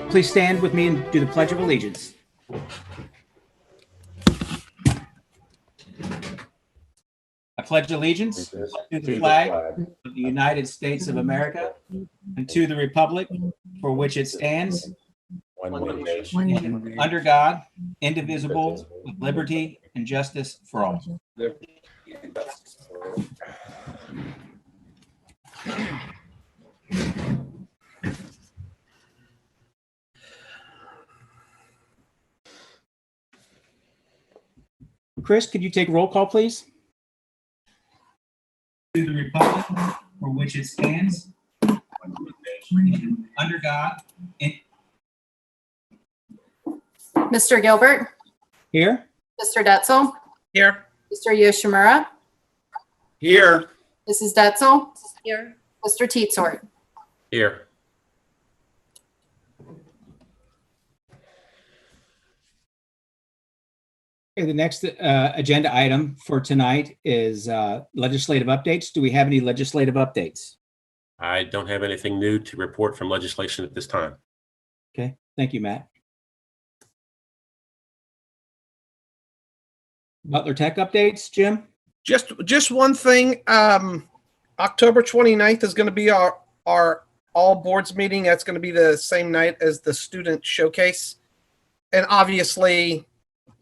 Please stand with me and do the Pledge of Allegiance. I pledge allegiance to the flag of the United States of America and to the republic for which it stands, one nation, under God, indivisible, with liberty and justice for all. Chris, could you take roll call, please? To the republic for which it stands, under God. Mr. Gilbert, Here. Mr. Detzel, Here. Mr. Yoshimura, Here. Mrs. Detzel, here, Mr. Teetsort. Here. Okay, the next agenda item for tonight is legislative updates. Do we have any legislative updates? I don't have anything new to report from legislation at this time. Okay, thank you, Matt. Butler Tech updates, Jim? Just one thing. October 29th is going to be our all boards meeting. That's going to be the same night as the student showcase. And obviously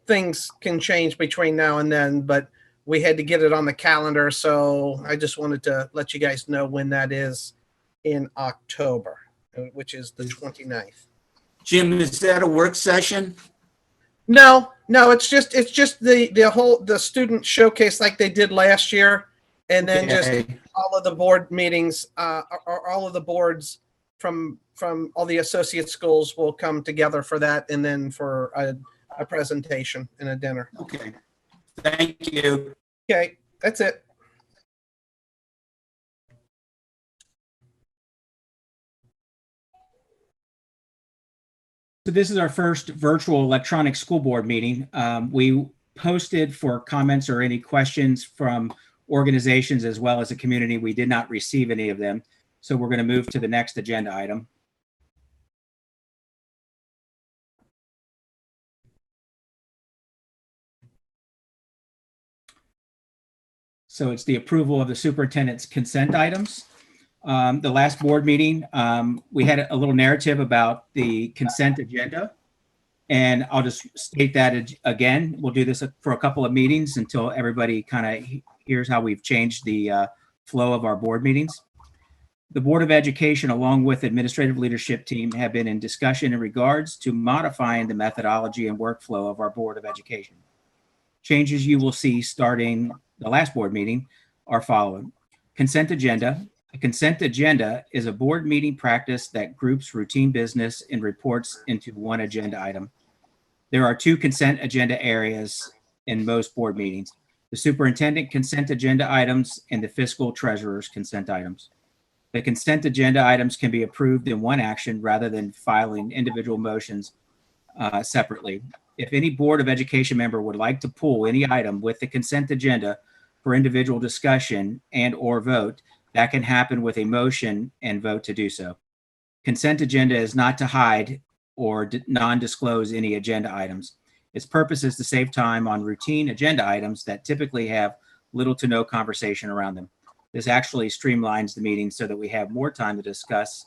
things can change between now and then, but we had to get it on the calendar. So I just wanted to let you guys know when that is in October, which is the 29th. Jim, is that a work session? No, it's just the student showcase like they did last year. And then just all of the board meetings, or all of the boards from all the associate schools will come together for that, and then for a presentation and a dinner. Okay. Thank you. Okay, that's it. So this is our first virtual electronic school board meeting. We posted for comments or any questions from organizations as well as the community. We did not receive any of them. So we're going to move to the next agenda item. So it's the approval of the superintendent's consent items. The last board meeting, we had a little narrative about the consent agenda. And I'll just state that again. We'll do this for a couple of meetings until everybody kind of hears how we've changed the flow of our board meetings. The Board of Education, along with administrative leadership team, have been in discussion in regards to modifying the methodology and workflow of our Board of Education. Changes you will see starting the last board meeting are following. Consent agenda. A consent agenda is a board meeting practice that groups routine business and reports into one agenda item. There are two consent agenda areas in most board meetings: the superintendent consent agenda items and the fiscal treasurer's consent items. The consent agenda items can be approved in one action rather than filing individual motions separately. If any Board of Education member would like to pull any item with the consent agenda for individual discussion and or vote, that can happen with a motion and vote to do so. Consent agenda is not to hide or non-disclose any agenda items. Its purpose is to save time on routine agenda items that typically have little to no conversation around them. This actually streamlines the meeting so that we have more time to discuss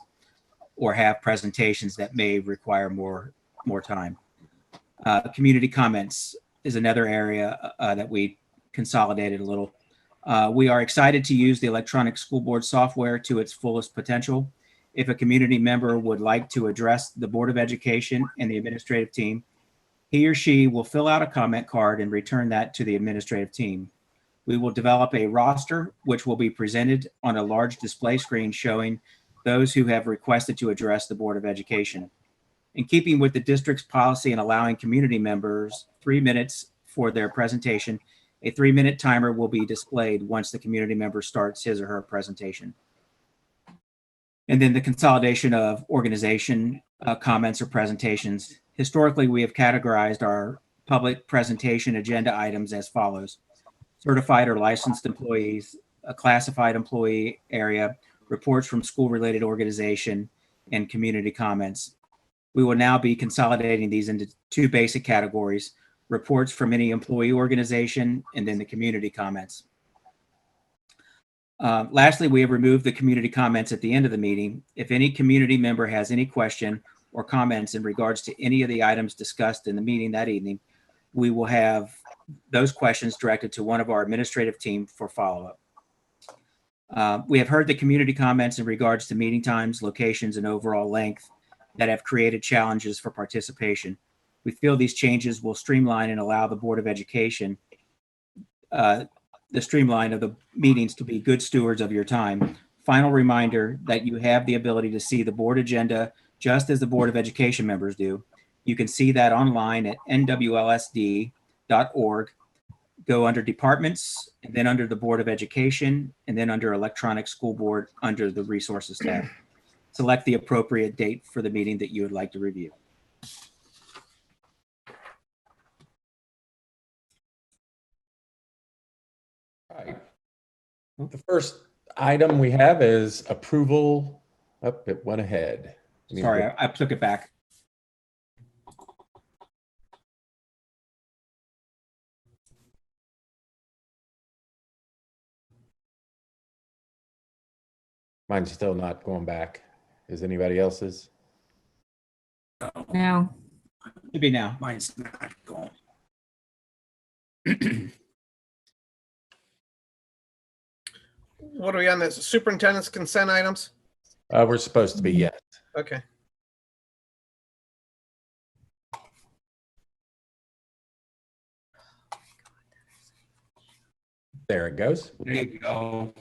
or have presentations that may require more time. Community comments is another area that we consolidated a little. We are excited to use the electronic school board software to its fullest potential. If a community member would like to address the Board of Education and the administrative team, he or she will fill out a comment card and return that to the administrative team. We will develop a roster, which will be presented on a large display screen showing those who have requested to address the Board of Education. In keeping with the district's policy and allowing community members 3 minutes for their presentation, a 3-minute timer will be displayed once the community member starts his or her presentation. And then the consolidation of organization comments or presentations. Historically, we have categorized our public presentation agenda items as follows: certified or licensed employees, a classified employee area, reports from school-related organization, and community comments. We will now be consolidating these into two basic categories: reports from any employee organization, and then the community comments. Lastly, we have removed the community comments at the end of the meeting. If any community member has any question or comments in regards to any of the items discussed in the meeting that evening, we will have those questions directed to one of our administrative team for follow-up. We have heard the community comments in regards to meeting times, locations, and overall length that have created challenges for participation. We feel these changes will streamline and allow the Board of Education the streamline of the meetings to be good stewards of your time. Final reminder that you have the ability to see the board agenda just as the Board of Education members do. You can see that online at nwlsd.org. Go under Departments, and then under the Board of Education, and then under Electronic School Board under the Resources tab. Select the appropriate date for the meeting that you would like to review. Right. The first item we have is approval. Up, it went ahead. Sorry, I took it back. Mine's still not going back. Is anybody else's? No. Should be now. Mine's not going. What are we on this? Superintendent's consent items? We're supposed to be, yes. Okay. There it goes. There you go.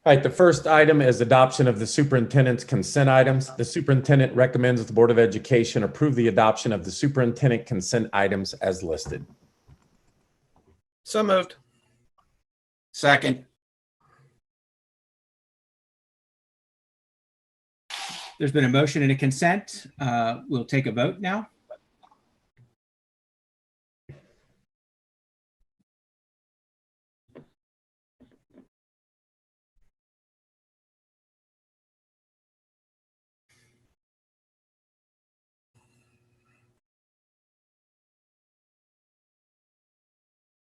All right, the first item is adoption of the superintendent's consent items. The superintendent recommends the Board of Education approve the adoption of the superintendent consent items as listed. So moved. Second. There's been a motion and a consent. We'll take a vote now.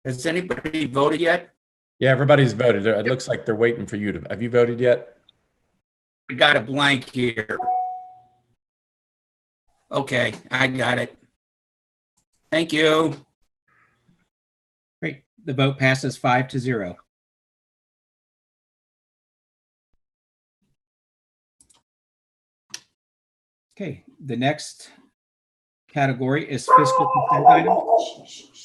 Has anybody voted yet? Yeah, everybody's voted. It looks like they're waiting for you to. Have you voted yet? We got a blank here. Okay, I got it. Thank you. Great. The vote passes 5-0. Okay, the next category is fiscal consent items.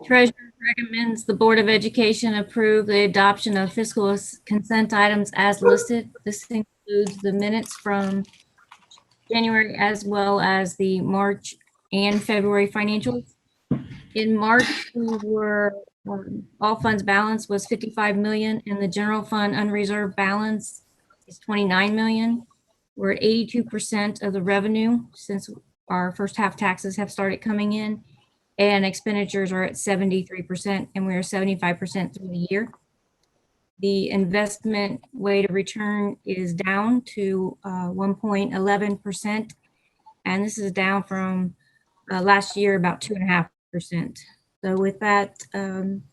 Treasurer recommends the Board of Education approve the adoption of fiscal consent items as listed. This includes the minutes from January as well as the March and February financials. In March, we were all funds balance was 55 million and the general fund unreserved balance is 29 million. We're at 82% of the revenue since our first half taxes have started coming in, and expenditures are at 73%, and we're 75% through the year. The investment weight of return is down to 1.11%, and this is down from last year about 2.5%. So with that,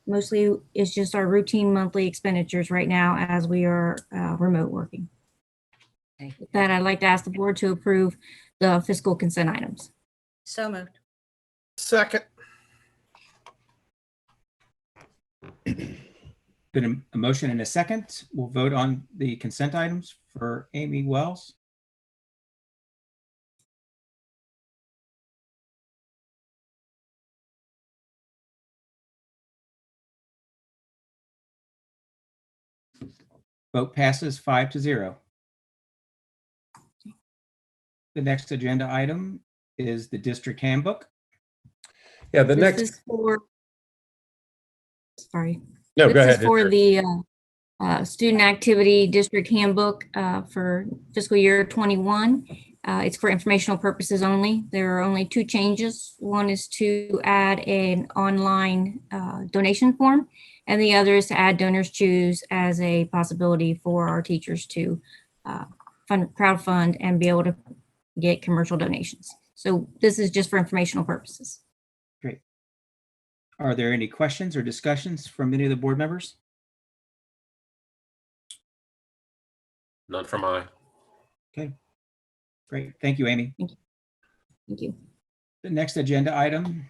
mostly it's just our routine monthly expenditures right now as we are remote working. With that, I'd like to ask the board to approve the fiscal consent items. So moved. Second. Been a motion and a second. We'll vote on the consent items for Amy Wells. Vote passes 5-0. The next agenda item is the district handbook. Yeah, the This next. is for, sorry. No, go This ahead. is for the student activity district handbook for fiscal year 21. It's for informational purposes only. There are only two changes. One is to add an online donation form, And the other is to add donors choose as a possibility for our teachers to crowdfund and be able to get commercial donations. So this is just for informational purposes. Great. Are there any questions or discussions from any of the board members? None from I. Okay. Great. Thank you, Amy. Thank you. The next agenda item.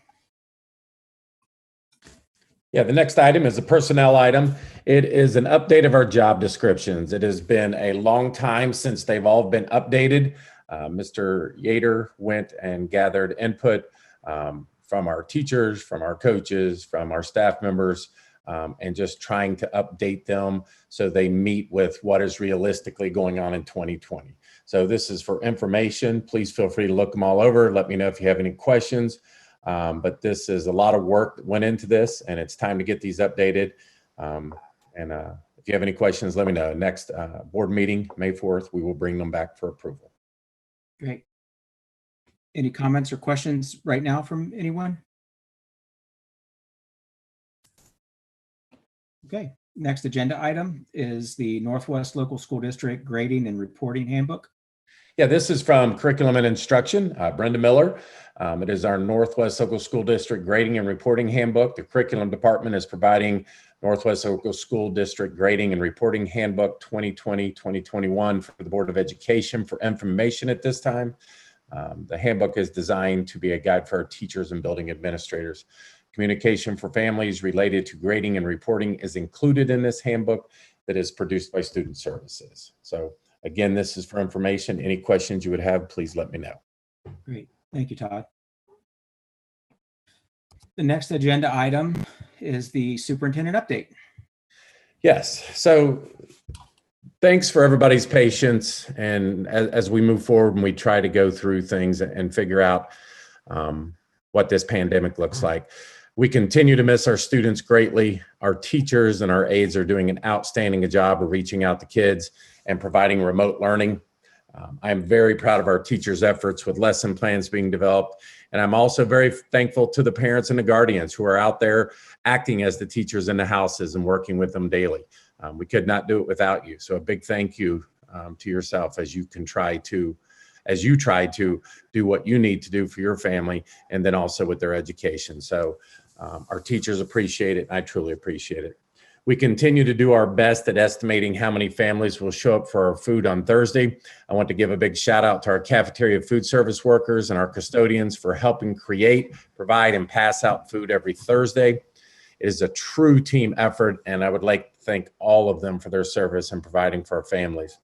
Yeah, the next item is a personnel item. It is an update of our job descriptions. It has been a long time since they've all been updated. Mr. Yater went and gathered input from our teachers, from our coaches, from our staff members, and just trying to update them so they meet with what is realistically going on in 2020. So this is for information. Please feel free to look them all over. Let me know if you have any questions. But this is a lot of work that went into this, and it's time to get these updated. If you have any questions, let me know. Next board meeting, May 4th, we will bring them back for approval. Great. Any comments or questions right now from anyone? Okay, next agenda item is the Northwest Local School District Grading and Reporting Handbook. Yeah, this is from Curriculum and Instruction, Brenda Miller. It is our Northwest Local School District Grading and Reporting Handbook. The Curriculum Department is providing Northwest Local School District Grading and Reporting Handbook 2020-2021 for the Board of Education for information at this time. The handbook is designed to be a guide for our teachers and building administrators. Communication for families related to grading and reporting is included in this handbook that is produced by Student Services. So again, this is for information. Any questions you would have, please let me know. Great. Thank you, Todd. The next agenda item is the superintendent update. Yes. So thanks for everybody's patience. And as we move forward and we try to go through things and figure out what this pandemic looks like, we continue to miss our students greatly. Our teachers and our aides are doing an outstanding job of reaching out to kids and providing remote learning. I'm very proud of our teachers' efforts with lesson plans being developed. And I'm also very thankful to the parents and the guardians who are out there acting as the teachers in the houses and working with them daily. We could not do it without you. So a big thank you to yourself as you try to do what you need to do for your family and then also with their education. So our teachers appreciate it. And I truly appreciate it. We continue to do our best at estimating how many families will show up for our food on Thursday. I want to give a big shout out to our cafeteria food service workers and our custodians for helping create, provide, and pass out food every Thursday. It is a true team effort, and I would like to thank all of them for their service and providing for our families.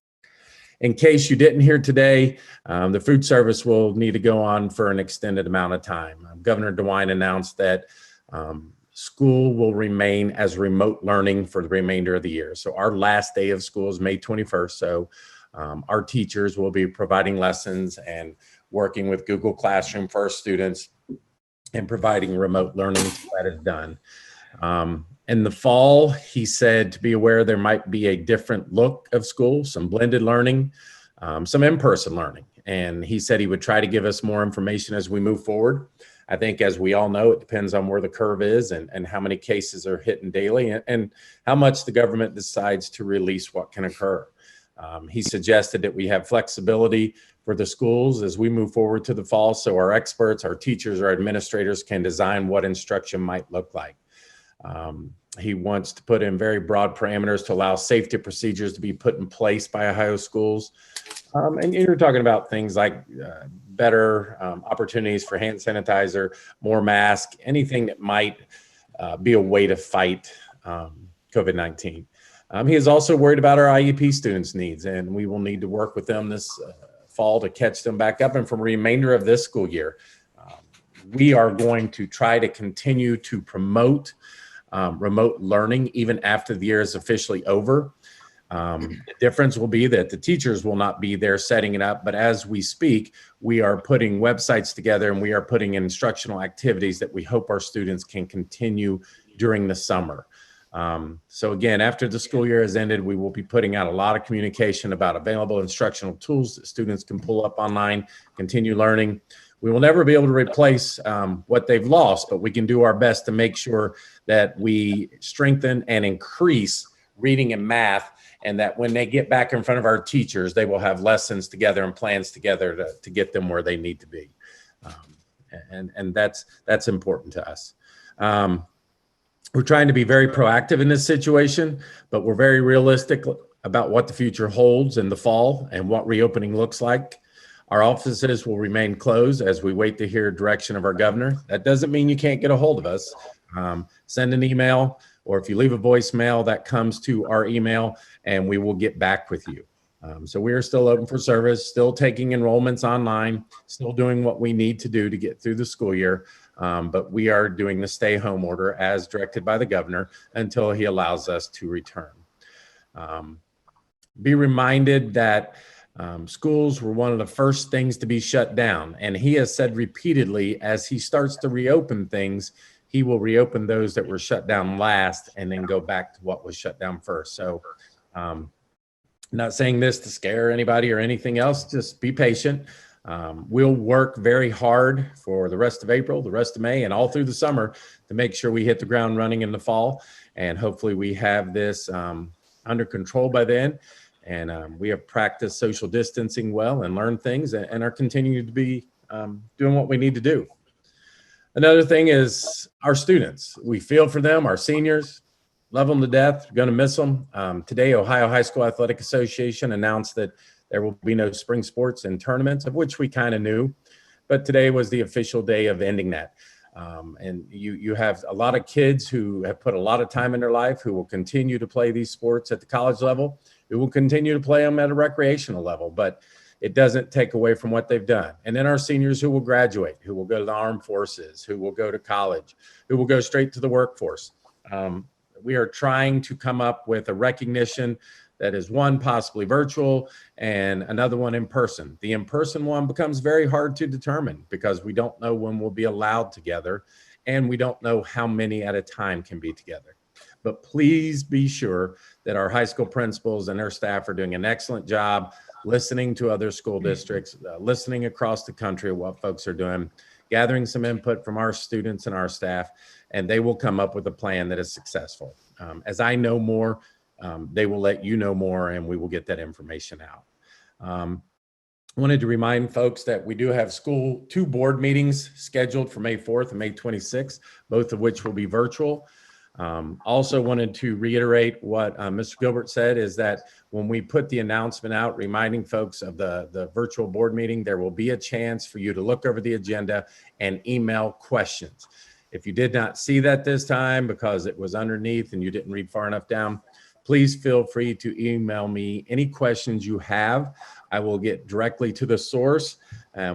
In case you didn't hear today, the food service will need to go on for an extended amount of time. Governor DeWine announced that school will remain as remote learning for the remainder of the year. So our last day of school is May 21st. So our teachers will be providing lessons and working with Google Classroom for our students and providing remote learning. That is done. In the fall, he said to be aware there might be a different look of school, some blended learning, some in-person learning. And he said he would try to give us more information as we move forward. I think, as we all know, it depends on where the curve is and how many cases are hitting daily and how much the government decides to release what can occur. He suggested that we have flexibility for the schools as we move forward to the fall, so our experts, our teachers, our administrators can design what instruction might look like. He wants to put in very broad parameters to allow safety procedures to be put in place by Ohio schools. And you're talking about things like better opportunities for hand sanitizer, more masks, anything that might be a way to fight COVID-19. He is also worried about our IEP students' needs, and we will need to work with them this fall to catch them back up. And for the remainder of this school year, we are going to try to continue to promote remote learning even after the year is officially over. The difference will be that the teachers will not be there setting it up, but as we speak, we are putting websites together and we are putting in instructional activities that we hope our students can continue during the summer. So again, after the school year has ended, we will be putting out a lot of communication about available instructional tools that students can pull up online, continue learning. We will never be able to replace what they've lost, but we can do our best to make sure that we strengthen and increase reading and math, and that when they get back in front of our teachers, they will have lessons together and plans together to get them where they need to be. And that's important to us. We're trying to be very proactive in this situation, but we're very realistic about what the future holds in the fall and what reopening looks like. Our offices will remain closed as we wait to hear direction of our governor. That doesn't mean you can't get a hold of us. Send an email, or if you leave a voicemail, that comes to our email and we will get back with you. So we are still open for service, still taking enrollments online, still doing what we need to do to get through the school year. But we are doing the stay home order as directed by the governor until he allows us to return. Be reminded that schools were one of the first things to be shut down. And he has said repeatedly, as he starts to reopen things, he will reopen those that were shut down last and then go back to what was shut down first. So not saying this to scare anybody or anything else, just be patient. We'll work very hard for the rest of April, the rest of May, and all through the summer to make sure we hit the ground running in the fall. And hopefully we have this under control by then. And we have practiced social distancing well and learned things and are continuing to be doing what we need to do. Another thing is our students. We feel for them, our seniors, love them to death, going to miss them. Today, Ohio High School Athletic Association announced that there will be no spring sports and tournaments, of which we kind of knew. But today was the official day of ending that. And you have a lot of kids who have put a lot of time in their life who will continue to play these sports at the college level, who will continue to play them at a recreational level, but it doesn't take away from what they've done. And then our seniors who will graduate, who will go to the armed forces, who will go to college, who will go straight to the workforce. We are trying to come up with a recognition that is one possibly virtual and another one in person. The in-person one becomes very hard to determine because we don't know when we'll be allowed together and we don't know how many at a time can be together. But please be sure that our high school principals and their staff are doing an excellent job listening to other school districts, listening across the country at what folks are doing, gathering some input from our students and our staff, and they will come up with a plan that is successful. As I know more, they will let you know more, and we will get that information out. I wanted to remind folks that we do have two board meetings scheduled for May 4th and May 26th, both of which will be virtual. Also wanted to reiterate what Mr. Gilbert said, is that when we put the announcement out reminding folks of the virtual board meeting, there will be a chance for you to look over the agenda and email questions. If you did not see that this time because it was underneath and you didn't read far enough down, please feel free to email me any questions you have. I will get directly to the source.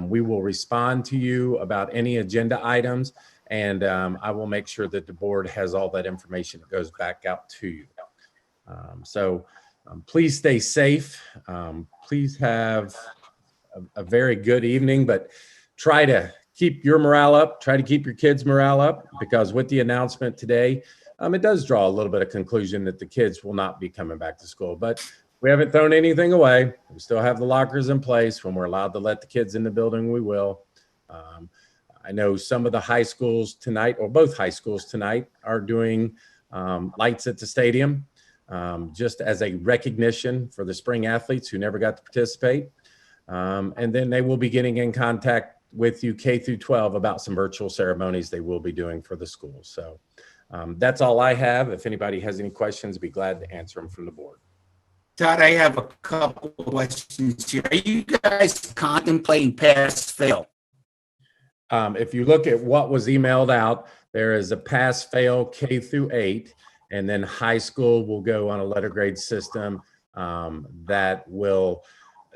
We will respond to you about any agenda items, and I will make sure that the board has all that information that goes back out to you. So please stay safe. Please have a very good evening, but try to keep your morale up, try to keep your kids' morale up, because with the announcement today, it does draw a little bit of conclusion that the kids will not be coming back to school, but we haven't thrown anything away. We still have the lockers in place. When we're allowed to let the kids in the building, we will. I know some of the high schools tonight, or both high schools tonight, are doing lights at the stadium, just as a recognition for the spring athletes who never got to participate. And then they will be getting in contact with you K through 12 about some virtual ceremonies they will be doing for the school. So that's all I have. If anybody has any questions, I'd be glad to answer them from the board. Todd, I have a couple of questions here. Are you guys contemplating pass-fail? If you look at what was emailed out, there is a pass-fail K through 8, and then high school will go on a letter grade system that will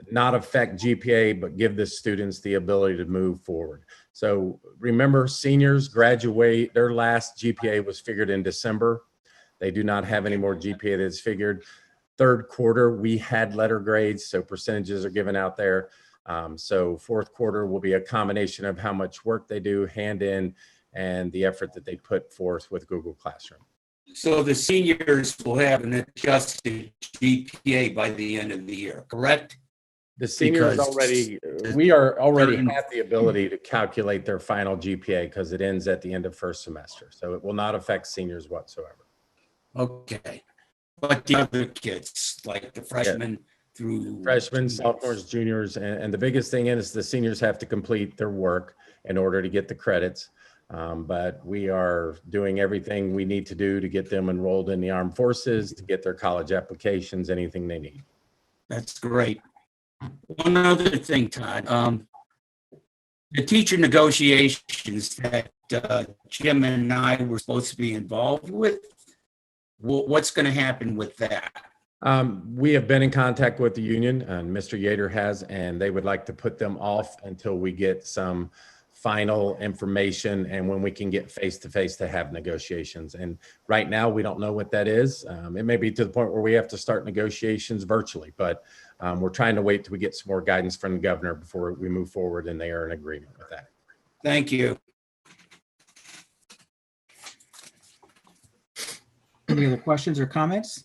not affect GPA, but give the students the ability to move forward. So remember, seniors graduate, their last GPA was figured in December. They do not have any more GPA that's figured. Third quarter, we had letter grades, so percentages are given out there. So fourth quarter will be a combination of how much work they do, hand in, and the effort that they put forth with Google Classroom. So the seniors will have an adjusted GPA by the end of the year, correct? The seniors Because- we already Certain- have the ability to calculate their final GPA because it ends at the end of first semester. So it will not affect seniors whatsoever. Okay. But the other kids, like the freshmen through. Freshmen, sophomores, juniors, and the biggest thing is the seniors have to complete their work in order to get the credits. But we are doing everything we need to do to get them enrolled in the armed forces, to get their college applications, anything they need. That's great. One other thing, Todd, the teacher negotiations that Jim and I were supposed to be involved with, what's going to happen with that? We have been in contact with the union, and Mr. Yater has, and they would like to put them off until we get some final information and when we can get face-to-face to have negotiations. And right now, we don't know what that is. It may be to the point where we have to start negotiations virtually, but we're trying to wait till we get some more guidance from the governor before we move forward, and they are in agreement with that. Thank you. Any other questions or comments?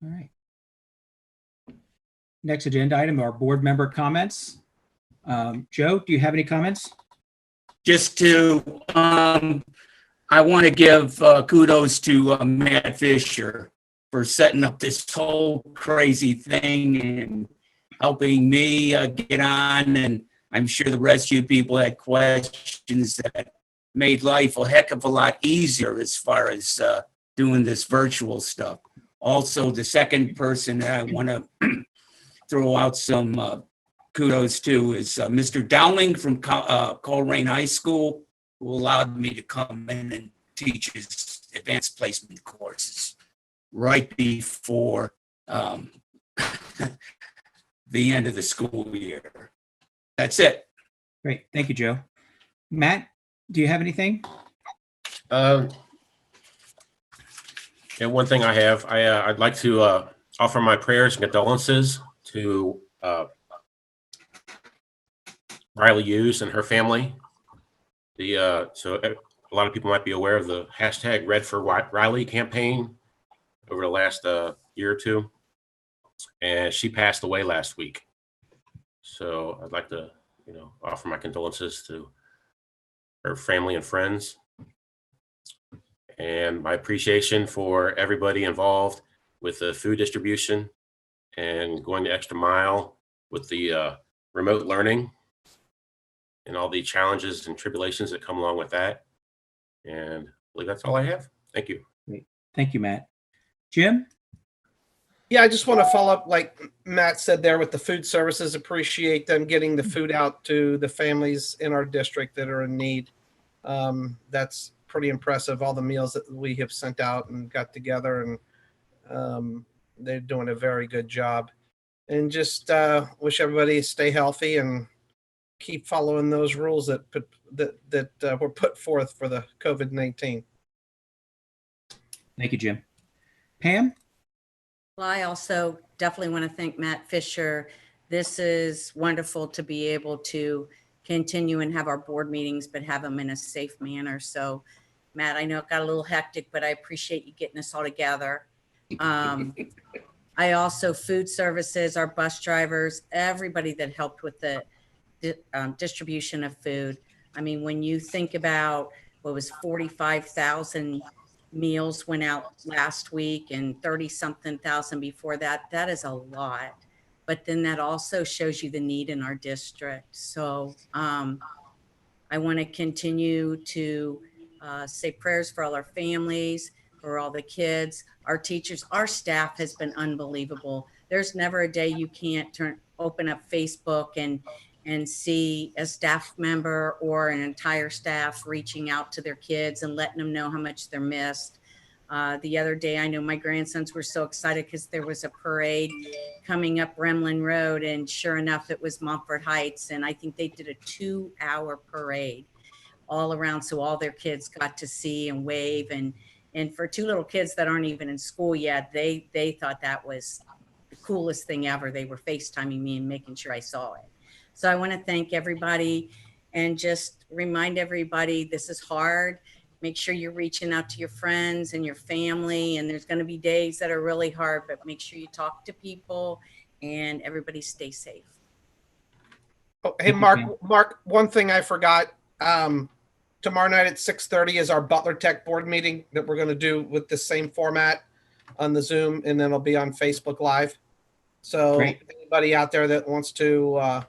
All right. Next agenda item are board member comments. Joe, do you have any comments? Just to, I want to give kudos to Matt Fisher for setting up this whole crazy thing and helping me get on. And I'm sure the rest of you people had questions that made life a heck of a lot easier as far as doing this virtual stuff. Also, the second person that I want to throw out some kudos to is Mr. Dowling from Coleraine High School, who allowed me to come in and teach his advanced placement courses right before the end of the school year. That's it. Great. Thank you, Joe. Matt, do you have anything? Yeah, one thing I have, I'd like to offer my prayers and condolences to Riley Hughes and her family. So a lot of people might be aware of the hashtag Red for Riley campaign over the last year or two, and she passed away last week. So I'd like to, offer my condolences to her family and friends, and my appreciation for everybody involved with the food distribution and going the extra mile with the remote learning and all the challenges and tribulations that come along with that. And I believe that's all I have. Thank you. Thank you, Matt. Jim? Yeah, I just want to follow up, like Matt said there, with the food services. Appreciate them getting the food out to the families in our district that are in need. That's pretty impressive, all the meals that we have sent out and got together, and they're doing a very good job. And just wish everybody stay healthy and keep following those rules that were put forth for the COVID-19. Thank you, Jim. Pam? Well, I also definitely want to thank Matt Fisher. This is wonderful to be able to continue and have our board meetings, but have them in a safe manner. So, Matt, I know it got a little hectic, but I appreciate you getting us all together. I also, food services, our bus drivers, everybody that helped with the distribution of food. I mean, when you think about what was 45,000 meals went out last week and 30-something thousand before that, that is a lot. But then that also shows you the need in our district. So I want to continue to say prayers for all our families, for all the kids, our teachers, our staff has been unbelievable. There's never a day you can't open up Facebook and see a staff member or an entire staff reaching out to their kids and letting them know how much they're missed. The other day, I know my grandsons were so excited because there was a parade coming up Remlin Road, and sure enough, it was Montfort Heights. And I think they did a 2-hour parade all around, so all their kids got to see and wave. And for 2 little kids that aren't even in school yet, they thought that was the coolest thing ever. They were FaceTiming me and making sure I saw it. So I want to thank everybody and just remind everybody this is hard. make sure you're reaching out to your friends and your family. And there's going to be days that are really hard, but make sure you talk to people and everybody stay safe. Oh, hey, Thank you, Mark. Pam. Mark, one thing I forgot. Tomorrow night at 6:30 is our Butler Tech board meeting that we're going to do with the same format on the Zoom, and then it'll be on Facebook Live. So Great. anybody out there that wants to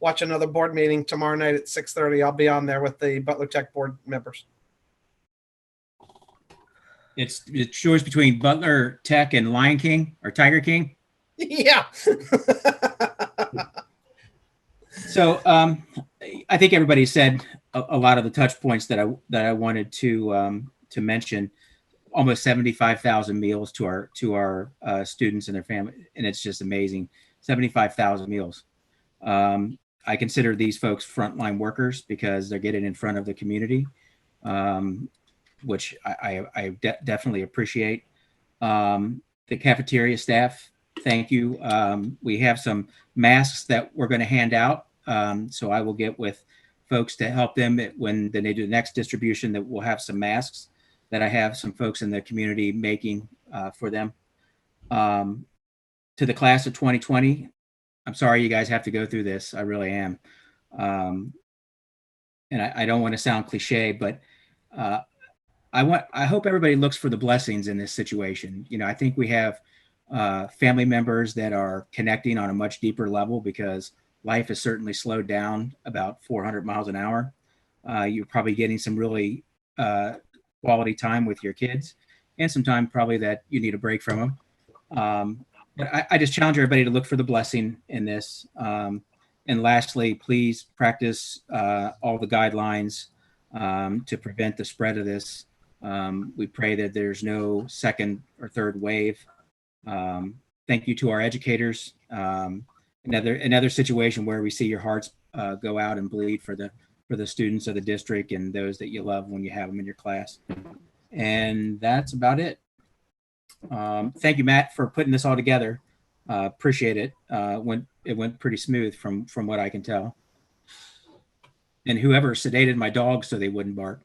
watch another board meeting tomorrow night at 6:30, I'll be on there with the Butler Tech board members. It's choice between Butler Tech and Lion King or Tiger King. Yeah. So I think everybody said a lot of the touch points that I wanted to mention. Almost 75,000 meals to our students and their family, and it's just amazing. 75,000 meals. I consider these folks frontline workers because they're getting in front of the community, which I definitely appreciate. The cafeteria staff, thank you. We have some masks that we're going to hand out. So I will get with folks to help them when they do the next distribution, that we'll have some masks that I have some folks in the community making for them. To the class of 2020, I'm sorry you guys have to go through this. I really am. And I don't want to sound cliche, but I hope everybody looks for the blessings in this situation. You know, I think we have family members that are connecting on a much deeper level because life has certainly slowed down about 400 miles an hour. You're probably getting some really quality time with your kids and some time probably that you need a break from them. But I just challenge everybody to look for the blessing in this. And lastly, please practice all the guidelines to prevent the spread of this. We pray that there's no second or third wave. Thank you to our educators. Another situation where we see your hearts go out and bleed for the students of the district and those that you love when you have them in your class. And that's about it. Thank you, Matt, for putting this all together. Appreciate it. It went pretty smooth from what I can tell. And whoever sedated my dogs so they wouldn't bark.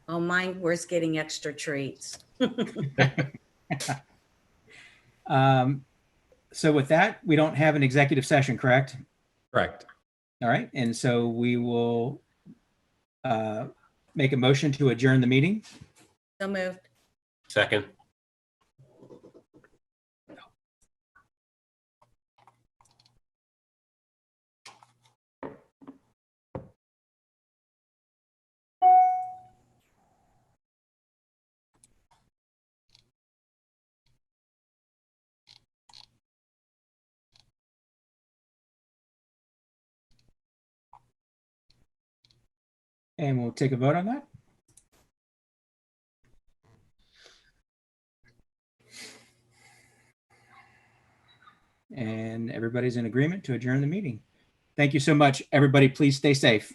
Oh, mine was getting extra treats. So with that, we don't have an executive session, correct? Correct. All right. And so we will make a motion to adjourn the meeting. So moved. Second. And we'll take a vote on that. And everybody's in agreement to adjourn the meeting. Thank you so much, everybody. Please stay safe.